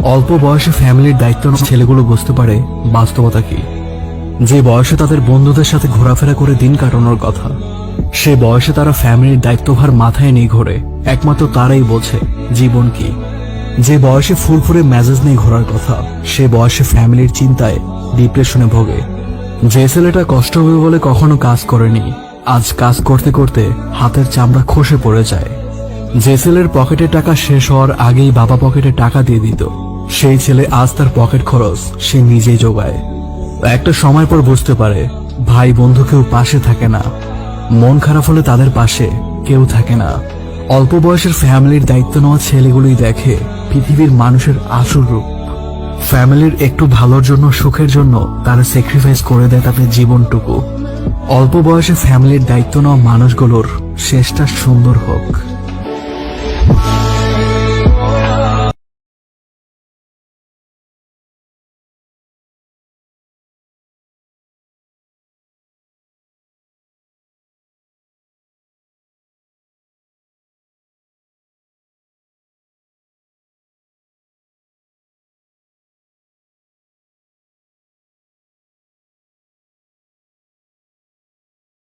অল্প বয়সে ফ্যামিলির দায়িত্ব নেওয়া ছেলেগুলো বুঝতে পারে বাস্তবতা কি। যে বয়সে তাদের বন্ধুদের সাথে ঘোরাফেরা করে দিন কাটানোর কথা, সে বয়সে তারা ফ্যামিলির দায়িত্বভার মাথায় নিয়ে ঘোরে। একমাত্র তারাই বোঝে জীবন কি। যে বয়সে ফুরফুরে মেজাজ নিয়ে ঘোরার কথা, সে বয়সে ফ্যামিলির চিন্তায় ডিপ্রেশনে ভোগে। যে ছেলেটা কষ্ট হবে বলে কখনো কাজ করেনি, আজ কাজ করতে করতে হাতের চামড়া খসে পড়ে যায়। যে ছেলের পকেটে টাকা শেষ হওয়ার আগেই বাবা পকেটে টাকা দিয়ে দিত, সেই ছেলে আজ তার পকেট খরচ সে নিজেই জোগায়। একটা সময় পর বুঝতে পারে ভাই বন্ধু কেউ পাশে থাকে না, মন খারাপ হলে তাদের পাশে কেউ থাকে না। অল্প বয়সের ফ্যামিলির দায়িত্ব নেওয়া ছেলেগুলোই দেখে পৃথিবীর মানুষের আসল রূপ। ফ্যামিলির একটু ভালোর জন্য, সুখের জন্য তারা স্যাক্রিফাইস করে দেয় তাদের জীবনটুকু। অল্প বয়সে ফ্যামিলির দায়িত্ব নেওয়া মানুষগুলোর শেষটা সুন্দর হোক।